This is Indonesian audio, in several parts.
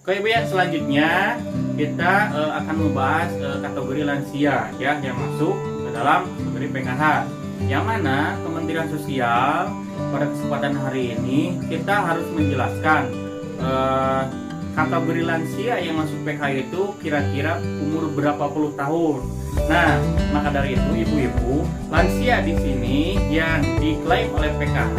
Oke Ibu ya, selanjutnya kita akan membahas kategori lansia ya yang masuk ke dalam kategori PKH. Yang mana Kementerian Sosial pada kesempatan hari ini kita harus menjelaskan kategori lansia yang masuk PKH itu kira-kira umur berapa puluh tahun. Nah, maka dari itu ibu-ibu, lansia di sini yang diklaim oleh PKH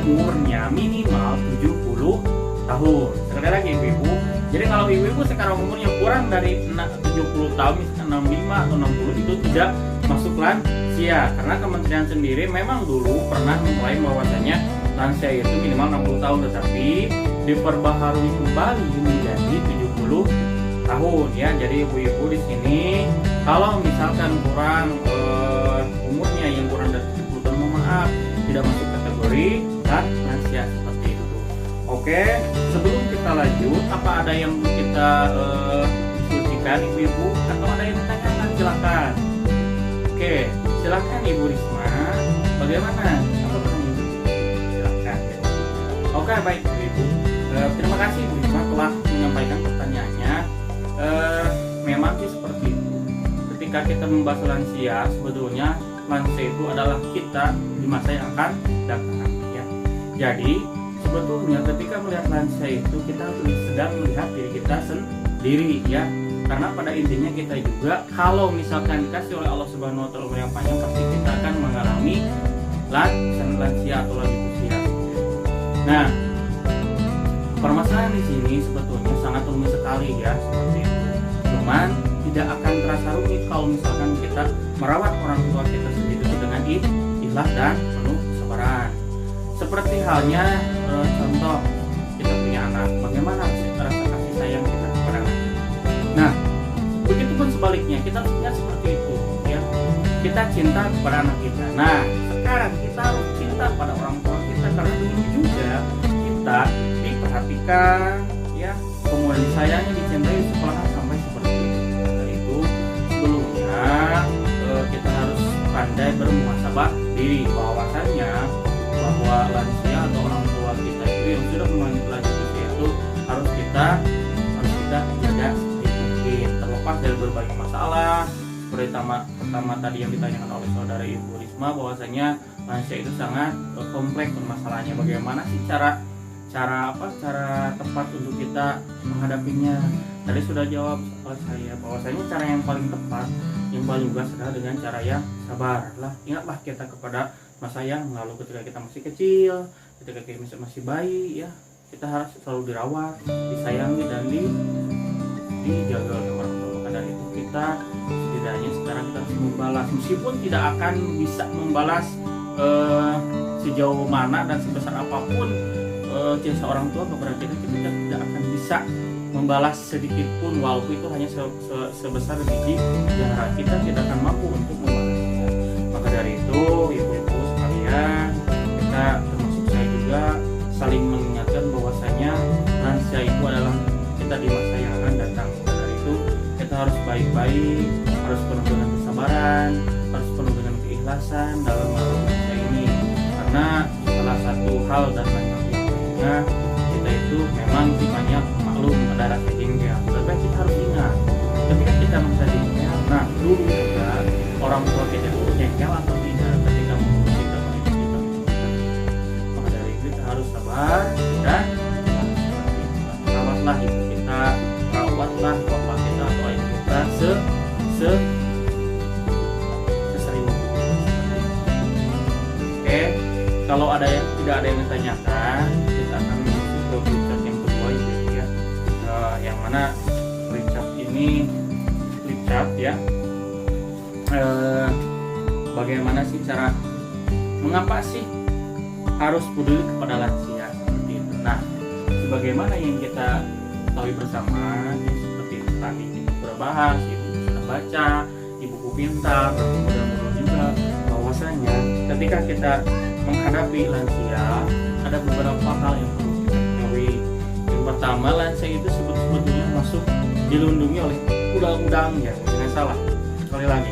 umurnya minimal 70 tahun. Sekali lagi ibu-ibu, jadi kalau ibu-ibu sekarang umurnya kurang dari 70 tahun, misalkan 65 atau 60, itu tidak masuk lansia. Karena kementerian sendiri memang dulu pernah mengklaim bahwasanya lansia itu minimal 60 tahun, tetapi diperbaharui kembali menjadi 70 tahun ya. Jadi ibu-ibu di sini kalau misalkan kurang umurnya yang kurang dari 70 tahun, mohon maaf, tidak masuk kategori lansia seperti itu. Oke, sebelum kita lanjut, apa ada yang kita diskusikan ibu-ibu atau ada yang ditanyakan? Silakan. Oke, silakan Ibu Risma. Bagaimana? Apa pertanyaan Ibu? Silakan. Oke, baik ibu. Terima kasih Ibu Risma telah menyampaikan pertanyaannya. Memang sih seperti itu. Ketika kita membahas lansia, sebetulnya lansia itu adalah kita di masa yang akan datang ya. Jadi sebetulnya ketika melihat lansia itu kita sedang melihat diri kita sendiri ya. Karena pada intinya kita juga kalau misalkan dikasih oleh Allah Subhanahu wa taala umur yang panjang, pasti kita akan mengalami lansia atau lanjut usia. Nah, permasalahan di sini sebetulnya sangat rumit sekali ya seperti itu. Cuman tidak akan terasa rumit kalau misalkan kita merawat orang tua kita sendiri itu dengan ikhlas dan penuh kesabaran. Seperti halnya contoh kita punya anak, bagaimana rasa kasih sayang kita kepada anak. Nah, begitu pun sebaliknya kita harus ingat seperti itu ya. Kita cinta kepada anak kita. Nah, sekarang kita harus cinta pada orang tua kita karena begitu juga kita diperhatikan ya, kemudian disayangi, dicintai sekolah sampai seperti itu. Dari itu sebelumnya kita harus pandai bermuhasabah diri bahwasannya bahwa lansia atau orang tua kita itu yang sudah lanjut usia itu harus kita jaga sedikit, terlepas dari berbagai masalah seperti pertama tadi yang ditanyakan oleh saudara Ibu Risma bahwasanya lansia itu sangat kompleks permasalahannya. Bagaimana sih cara tepat untuk kita menghadapinya? Tadi sudah jawab oleh saya bahwasanya cara yang paling tepat, yang paling lugas adalah dengan cara yang sabar lah. Ingatlah kita kepada masa yang lalu ketika kita masih kecil, ketika kita masih bayi ya, kita harus selalu dirawat, disayangi dan dijaga oleh orang tua. Maka dari itu kita setidaknya sekarang kita harus membalas, meskipun tidak akan bisa membalas sejauh mana dan sebesar apapun jasa orang tua kepada kita tidak akan bisa membalas sedikit pun, walaupun itu hanya sebesar biji jara, kita tidak akan mampu untuk membalasnya. Maka dari itu ibu-ibu sekalian, kita termasuk saya juga saling mengingatkan bahwasanya lansia itu adalah kita di masa yang akan datang. Maka dari itu kita harus baik-baik, harus penuh dengan kesabaran, harus penuh dengan keikhlasan dalam merawat lansia ini. Karena salah satu hal dan lainnya kita itu memang banyak maklum pada rasa jengkel. Tapi kita harus ingat, ketika kita merasa jengkel, nah dulu juga orang tua kita itu jengkel atau tidak ketika mengurus kita. Maka dari itu kita harus sabar dan rawatlah ibu kita, rawatlah bapak kita atau ayah kita sesering mungkin. Oke, kalau tidak ada yang ditanyakan, kita akan masuk ke flipchart yang kedua ya. Yang mana flipchart ini ya. Bagaimana sih cara, mengapa sih harus peduli kepada lansia seperti itu? Nah, sebagaimana yang kita ketahui bersama ya, seperti itu tadi kita sudah bahas, ibu sudah baca di buku pintar, kemudian juga bahwasanya ketika kita menghadapi lansia ada beberapa hal yang perlu kita ketahui. Yang pertama, lansia itu sebetulnya masuk dilindungi oleh undang-undang ya, jangan salah. Sekali lagi,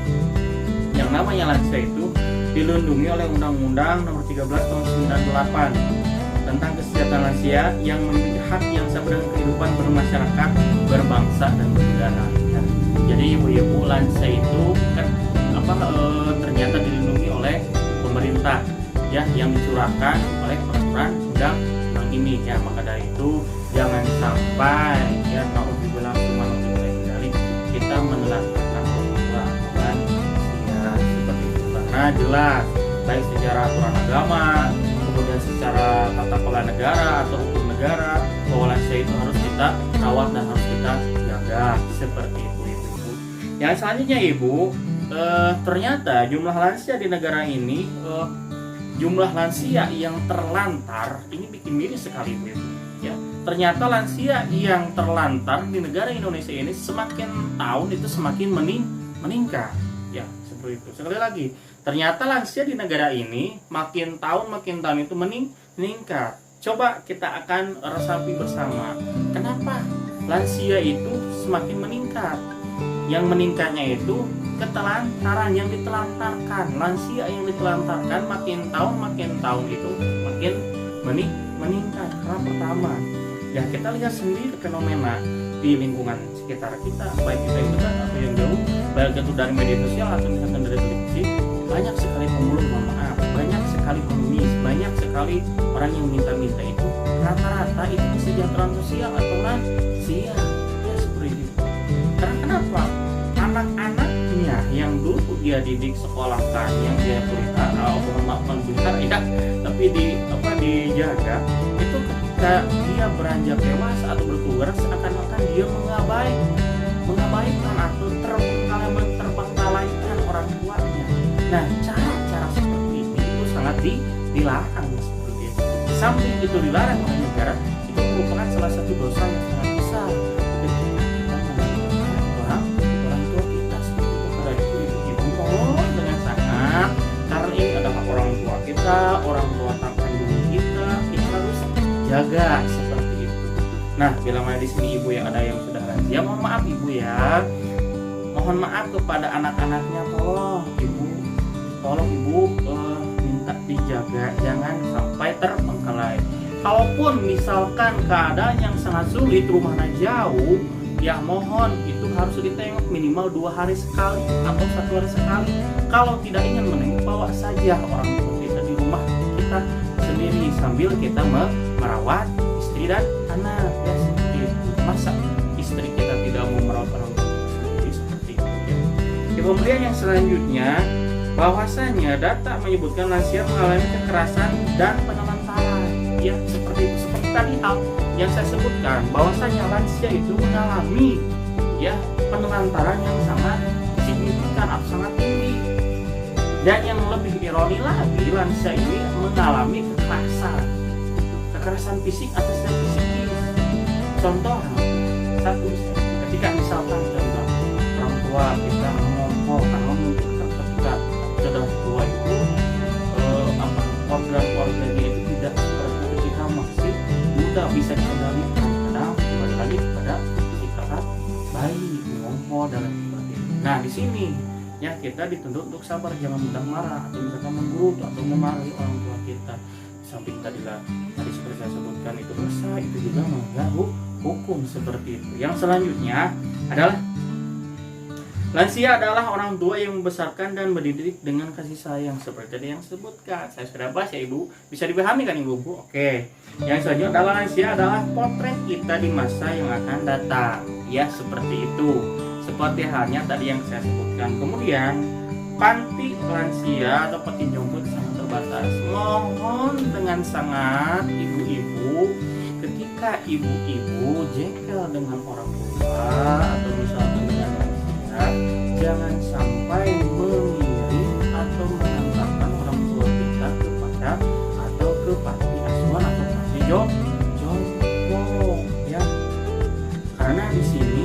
yang namanya lansia itu dilindungi oleh Undang-Undang Nomor 13 Tahun 98 tentang kesejahteraan lansia yang memiliki hak yang sama dengan kehidupan bermasyarakat, berbangsa dan bernegara. Ya. Jadi ibu-ibu lansia itu kan ternyata dilindungi oleh pemerintah ya, yang dicurahkan oleh peraturan undang ini ya. Maka dari itu jangan sampai ya kalau dibilang cuma dari kita menelantarkan orang tua lansia seperti itu, karena jelas baik secara aturan agama, kemudian secara tata kelola negara atau hukum negara, bahwa lansia itu harus kita rawat dan harus kita jaga seperti itu ibu. Yang selanjutnya ibu, ternyata jumlah lansia di negara ini, jumlah lansia yang terlantar ini bikin miris sekali ibu ya. Ternyata lansia yang terlantar di negara Indonesia ini semakin tahun itu semakin meningkat ya, seperti itu. Sekali lagi, ternyata lansia di negara ini makin tahun itu meningkat. Coba kita akan resapi bersama, kenapa lansia itu semakin meningkat? Yang meningkatnya itu ketelantaran yang ditelantarkan. Lansia yang ditelantarkan makin tahun itu makin meningkat. Karena pertama, ya kita lihat sendiri fenomena di lingkungan sekitar kita, baik kita yang dekat atau yang jauh, baik itu dari media sosial atau misalkan dari televisi, banyak sekali pemulung, maaf, banyak sekali pengemis, banyak sekali orang yang minta-minta itu rata-rata itu kesejahteraan sosial atau lansia ya, seperti itu. Karena kenapa? Anak-anaknya yang dulu dia didik, sekolahkan, yang dia pelihara, ya, tapi dijaga, itu ketika dia beranjak dewasa atau berkeluarga seakan-akan dia mengabaikan atau terbengkalaikan orang tuanya. Nah, cara-cara seperti ini itu sangat dilarang seperti itu. Samping itu dilarang oleh negara, itu merupakan salah satu dosa yang sangat besar. Orang tua kita seperti itu, pada ibu mohon dengan sangat, karena ini adalah orang tua kita, orang tua kandung kita harus jaga seperti itu. Nah, bila mana di sini ibu yang ada yang sudah lansia, mohon maaf ibu ya. Mohon maaf kepada anak-anaknya, tolong ibu minta dijaga, jangan sampai terbengkalai. Kalaupun misalkan keadaan yang sangat sulit, rumahnya jauh, ya mohon itu harus ditengok minimal 2 hari sekali atau 1 hari sekali. Kalau tidak ingin menengok, bawa saja orang tua kita di rumah kita sendiri sambil kita merawat istri dan anak ya, seperti itu. Masa istri kita tidak mau merawat orang tua sendiri seperti itu ya. Kemudian yang selanjutnya, bahwasanya data menyebutkan lansia mengalami kekerasan dan penelantaran ya, seperti tadi hal yang saya sebutkan, bahwasanya lansia itu mengalami ya penelantaran yang sangat signifikan atau sangat tinggi. Dan yang lebih ironi lagi, lansia ini mengalami kekerasan fisik atau secara psikis. Contoh satu, ketika misalkan contoh orang tua kita ngomong ketika sudah tua itu organ-organnya itu tidak seperti ketika masih muda, bisa dikendalikan. Kadang kembali lagi kepada sikap bayi, ngomong dan lain sebagainya. Nah di sini ya kita dituntut untuk sabar, jangan mudah marah atau misalkan menggerutu atau memarahi orang tua kita. Samping tadi seperti saya sebutkan itu dosa, itu juga melanggar hukum seperti itu. Yang selanjutnya adalah lansia adalah orang tua yang membesarkan dan mendidik dengan kasih sayang seperti tadi yang sebutkan. Saya sudah bahas ya ibu, bisa dipahami kan ibu? Oke. Yang selanjutnya adalah lansia adalah potret kita di masa yang akan datang. Ya seperti itu. Seperti halnya tadi yang saya sebutkan. Kemudian panti lansia atau panti jompo sangat terbatas. Mohon dengan sangat ibu-ibu, ketika ibu-ibu jengkel dengan orang tua atau misalnya dengan lansia, jangan sampai mengirim atau mengantarkan orang tua kita kepada atau ke panti asuhan atau panti jompo ya. Karena di sini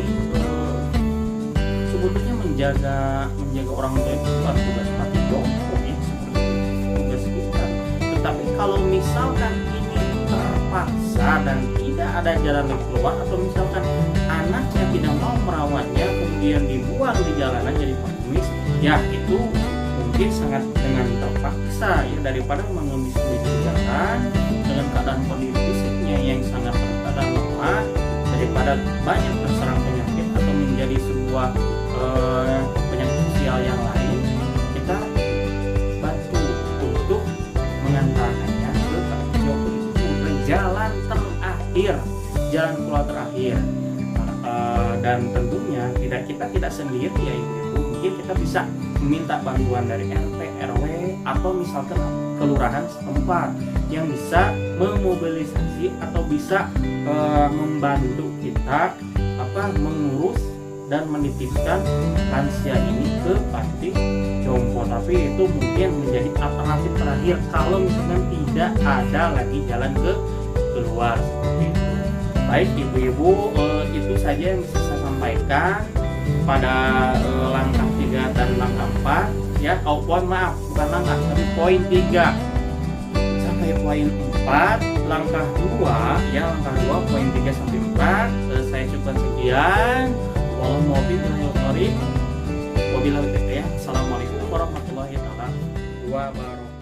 sebetulnya menjaga orang tua itu bukan tugas panti jompo ya, seperti tugas kita. Tetapi kalau misalkan ini terpaksa dan tidak ada jalan keluar, atau misalkan anaknya tidak mau merawatnya kemudian dibuang di jalanan jadi pengemis, ya itu mungkin sangat dengan terpaksa ya, daripada mengemis di jalan dengan keadaan kondisi fisiknya yang sangat keadaan lemah, daripada banyak terserang penyakit atau menjadi sebuah penyakit sosial yang lain, kita bantu untuk mengantarkannya ke panti jompo itu ke jalan terakhir, jalan keluar terakhir. Dan tentunya kita tidak sendiri ya ibu-ibu, mungkin kita bisa meminta bantuan dari RT, RW atau misalkan kelurahan setempat yang bisa memobilisasi atau bisa membantu kita mengurus dan menitipkan lansia ini ke panti jompo. Tapi itu mungkin menjadi alternatif terakhir kalau misalkan tidak ada lagi jalan keluar seperti itu. Baik ibu-ibu, itu saja yang bisa saya sampaikan pada langkah 3 dan langkah 4 ya. Mohon maaf, bukan langkah tapi poin 3 sampai poin 4, langkah 2 ya, langkah 2 poin 3 sampai 4 saya cukupkan sekian. Wabillahi taufiq. Assalamualaikum warahmatullahi wabarakatuh.